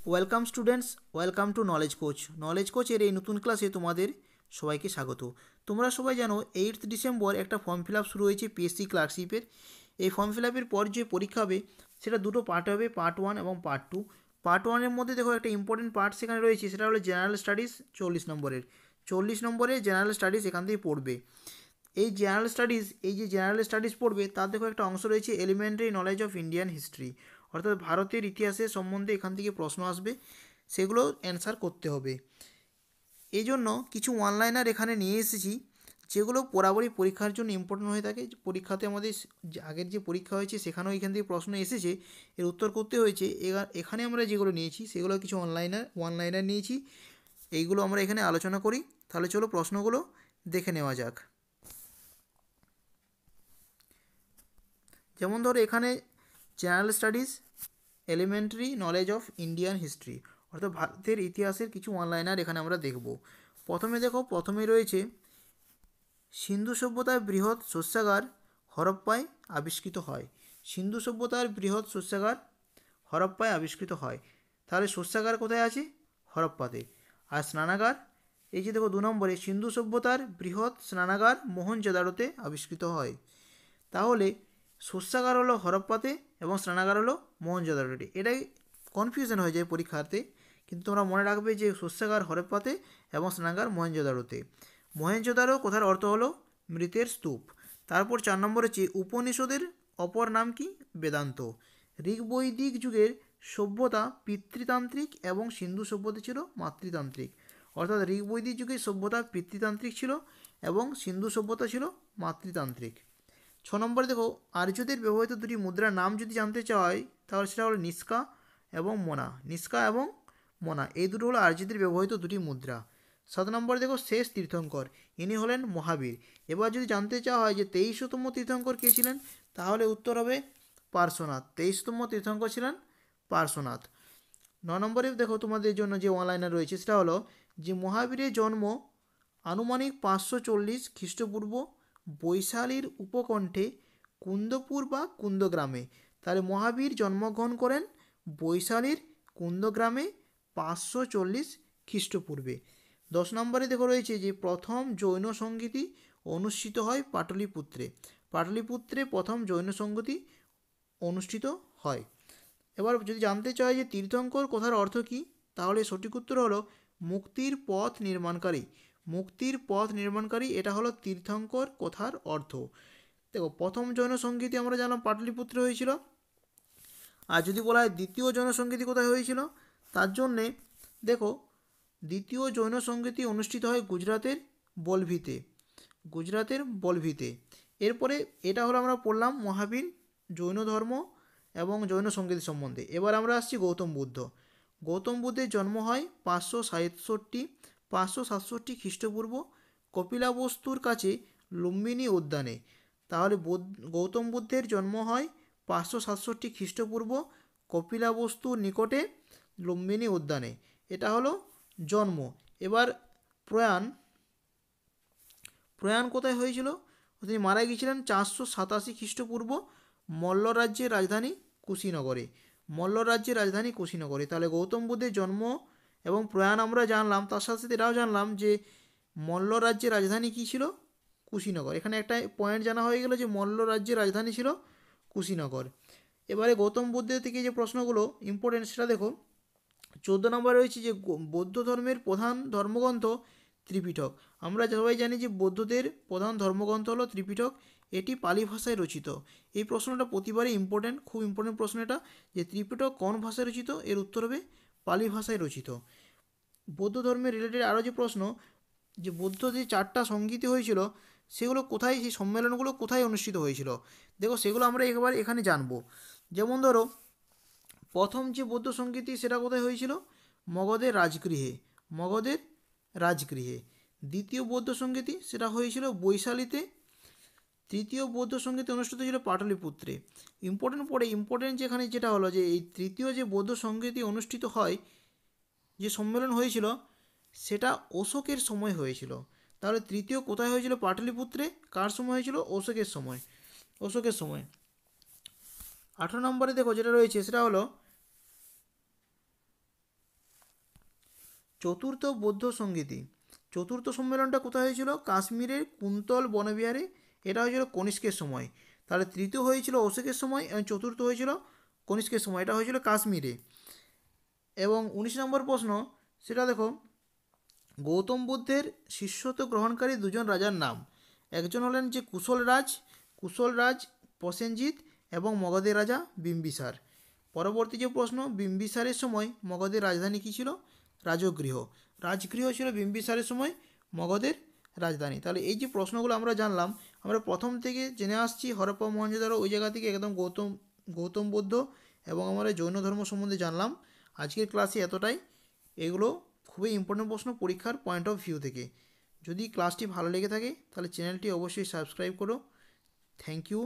Welcome students, welcome to knowledge কোচের এই নতুন ক্লাসে তোমাদের সবাইকে স্বাগত। তোমরা সবাই জানো 8 ডিসেম্বর একটা ফর্ম ফিল আপ শুরু হয়েছে পিএসসি ক্লার্কশিপের। এই ফর্ম ফিল আপের পর যে পরীক্ষা হবে সেটা দুটো পার্ট হবে, পার্ট 1 এবং পার্ট 2। পার্ট 1-এর মধ্যে দেখো একটা ইম্পর্টেন্ট পার্ট সেখানে রয়েছে, সেটা হলো জেনারেল স্টাডিজ 40 নম্বরের জেনারেল স্টাডিজ এখান থেকে পড়বে। এই যে জেনারেল স্টাডিজ পড়বে তার দেখো একটা অংশ রয়েছে elementary knowledge of Indian history, অর্থাৎ ভারতের ইতিহাসের সম্বন্ধে এখান থেকে প্রশ্ন আসবে, সেগুলো অ্যান্সার করতে হবে। এই জন্য কিছু অনলাইনার এখানে নিয়ে এসেছি যেগুলো বরাবরই পরীক্ষার জন্য ইম্পর্টেন্ট হয়ে থাকে। পরীক্ষাতে আমাদের আগের যে পরীক্ষা হয়েছে সেখানেও এখান থেকে প্রশ্ন এসেছে, এর উত্তর করতে হয়েছে। এখানে আমরা যেগুলো নিয়েছি সেগুলো কিছু অনলাইনার নিয়েছি, এইগুলো আমরা এখানে আলোচনা করি। তাহলে চলো প্রশ্নগুলো দেখে নেওয়া যাক। যেমন ধরো এখানে general studies elementary knowledge of Indian history, অর্থাৎ ভারতের ইতিহাসের কিছু অনলাইনার এখানে আমরা দেখব। প্রথমে রয়েছে সিন্ধু সভ্যতার বৃহৎ শস্যাগার হরপ্পায় আবিষ্কৃত হয়। সিন্ধু সভ্যতার বৃহৎ শস্যাগার হরপ্পায় আবিষ্কৃত হয়। তাহলে শস্যাগার কোথায় আছে? হরপ্পাতে। আর স্নানাগার, এই যে দেখো 2 নম্বরে সিন্ধু সভ্যতার বৃহৎ স্নানাগার মোহনজোদারোতে আবিষ্কৃত হয়। তাহলে শস্যাগার হলো হরপ্পাতে এবং স্নানাগার হলো মোহনজোদারোতে। এটাই কনফিউশন হয়ে যায় পরীক্ষার্থে, কিন্তু তোমরা মনে রাখবে যে শস্যাগার হরপ্পাতে এবং স্নানাগার মোহেনজোদারোতে। মোহেনজোদারো কথার অর্থ হলো মৃতের স্তূপ। তারপর 4 নম্বর হচ্ছে উপনিষদের অপর নাম কি? বেদান্ত। ঋগ্বৈদিক যুগের সভ্যতা পিতৃতান্ত্রিক এবং সিন্ধু সভ্যতা ছিল মাতৃতান্ত্রিক, অর্থাৎ ঋগ্বৈদিক যুগের সভ্যতা পিতৃতান্ত্রিক ছিল এবং সিন্ধু সভ্যতা ছিল মাতৃতান্ত্রিক। 6 নম্বরে দেখো আর্যদের ব্যবহৃত দুটি মুদ্রার নাম যদি জানতে চাওয়া হয় তাহলে সেটা হলো নিষ্কা এবং মোনা, এই দুটো হলো আর্যদের ব্যবহৃত দুটি মুদ্রা। 7 নম্বরে দেখো শেষ তীর্থঙ্কর, ইনি হলেন মহাবীর। এবার যদি জানতে চাওয়া হয় যে 23তম তীর্থঙ্কর কে ছিলেন, তাহলে উত্তর হবে পার্শ্বনাথ। 23তম তীর্থঙ্কর ছিলেন পার্শ্বনাথ। 9 নম্বরে দেখো তোমাদের জন্য যে অনলাইনে রয়েছে সেটা হলো যে মহাবীরের জন্ম আনুমানিক 540 খ্রিস্টপূর্ব বৈশালীর উপকণ্ঠে কুন্দপুর বা কুন্দগ্রামে। তাহলে মহাবীর জন্মগ্রহণ করেন বৈশালীর কুন্দগ্রামে 540 খ্রিস্টপূর্বে। 10 নম্বরে দেখো রয়েছে যে প্রথম জৈন সংগীতি অনুষ্ঠিত হয় পাটলিপুত্রে প্রথম জৈন সংগীতি অনুষ্ঠিত হয়। এবার যদি জানতে চাই যে তীর্থঙ্কর কথার অর্থ কী, তাহলে সঠিক উত্তর হলো মুক্তির পথ নির্মাণকারী, এটা হলো তীর্থঙ্কর কথার অর্থ। দেখো প্রথম জৈন সংগীতি আমরা জানলাম পাটলিপুত্রে হয়েছিল। আর যদি বলা হয় দ্বিতীয় জৈন সংগীতি কোথায় হয়েছিল, তার জন্যে দেখো দ্বিতীয় জৈন সংগীতি অনুষ্ঠিত হয় গুজরাতের বলভিতে। এরপরে এটা হলো আমরা পড়লাম মহাবীর, জৈন ধর্ম এবং জৈন সংগীতি সম্বন্ধে। এবার আমরা আসছি গৌতম বুদ্ধের জন্ম হয় 567 খ্রিস্টপূর্ব কপিলাবস্তুর কাছে লুম্বিনী উদ্যানে। তাহলে গৌতম বুদ্ধের জন্ম হয় 567 খ্রিস্টপূর্ব কপিলাবস্তুর নিকটে লুম্বিনী উদ্যানে, এটা হলো জন্ম। এবার প্রয়াণ কোথায় হয়েছিল? তিনি মারা গিয়েছিলেন 487 খ্রিস্টপূর্ব মল্ল রাজ্যের রাজধানী কুশীনগরে। তাহলে গৌতম বুদ্ধের জন্ম এবং প্রয়াণ আমরা জানলাম, তার সাথে সাথে এটাও জানলাম যে মল্ল রাজ্যের রাজধানী কী ছিল? কুশীনগর। এখানে একটা পয়েন্ট জানা হয়ে গেল যে মল্ল রাজ্যের রাজধানী ছিল কুশীনগর। এবারে গৌতম বুদ্ধের থেকে যে প্রশ্নগুলো ইম্পর্টেন্ট সেটা দেখো। 14 নম্বরে রয়েছে যে বৌদ্ধ ধর্মের প্রধান ধর্মগ্রন্থ ত্রিপিটক। আমরা সবাই জানি যে বৌদ্ধদের প্রধান ধর্মগ্রন্থ হলো ত্রিপিটক, এটি পালি ভাষায় রচিত। এই প্রশ্নটা প্রতিবারই খুব ইম্পর্টেন্ট প্রশ্ন এটা, যে ত্রিপিটক কোন ভাষায় রচিত? এর উত্তর হবে পালি ভাষায় রচিত। বৌদ্ধ ধর্মের রিলেটেড আরও যে প্রশ্ন, যে বৌদ্ধ যে 4টা সংগীতি হয়েছিল সেগুলো কোথায়, সেই সম্মেলনগুলো কোথায় অনুষ্ঠিত হয়েছিল? দেখো সেগুলো আমরা এখানে জানবো। যেমন ধরো প্রথম যে বৌদ্ধ সংগীতি সেটা কোথায় হয়েছিল? মগধের রাজগৃহে। দ্বিতীয় বৌদ্ধ সংগীতি সেটা হয়েছিল বৈশালীতে। তৃতীয় বৌদ্ধ সংগীতি অনুষ্ঠিত ছিল পাটলিপুত্রে। ইম্পর্টেন্ট যেখানে যেটা হলো যে এই তৃতীয় যে বৌদ্ধ সংগীতি অনুষ্ঠিত হয়, যে সম্মেলন হয়েছিল সেটা অশোকের সময় হয়েছিল। তাহলে তৃতীয় কোথায় হয়েছিল? পাটলিপুত্রে। কার সময় হয়েছিল? অশোকের সময়। 18 নম্বরে দেখো যেটা রয়েছে সেটা হলো চতুর্থ বৌদ্ধ সঙ্গীতি, চতুর্থ সম্মেলনটা কোথায় হয়েছিল? কাশ্মীরের কুন্তল বনবিহারে। এটা হয়েছিল কনিষ্কের সময়। তাহলে তৃতীয় হয়েছিল অশোকের সময় এবং চতুর্থ হয়েছিল কনিষ্কের সময়। এটা হয়েছিল কাশ্মীরে। এবং 19 নম্বর প্রশ্ন, সেটা দেখো, গৌতম বুদ্ধের শিষ্যত্ব গ্রহণকারী দুজন রাজার নাম। একজন হলেন যে কুশল রাজ প্রসেনজিৎ এবং মগধের রাজা বিম্বিসার। পরবর্তী যে প্রশ্ন, বিম্বিসারের সময় মগধের রাজধানী কী ছিল? রাজগৃহ ছিল বিম্বিসারের সময় মগধের রাজধানী। তাহলে এই যে প্রশ্নগুলো আমরা জানলাম, আমরা প্রথম থেকে জেনে আসছি হরপ্পা মহেঞ্জোদারো, ওই জায়গা থেকে একদম গৌতম বুদ্ধ এবং আমরা জৈন ধর্ম সম্বন্ধে জানলাম। আজকের ক্লাসে এতটাই। এগুলো খুবই ইম্পর্টেন্ট প্রশ্ন পরীক্ষার পয়েন্ট অফ ভিউ থেকে। যদি ক্লাসটি ভালো লেগে থাকে তাহলে চ্যানেলটি অবশ্যই সাবস্ক্রাইব করো। Thank you.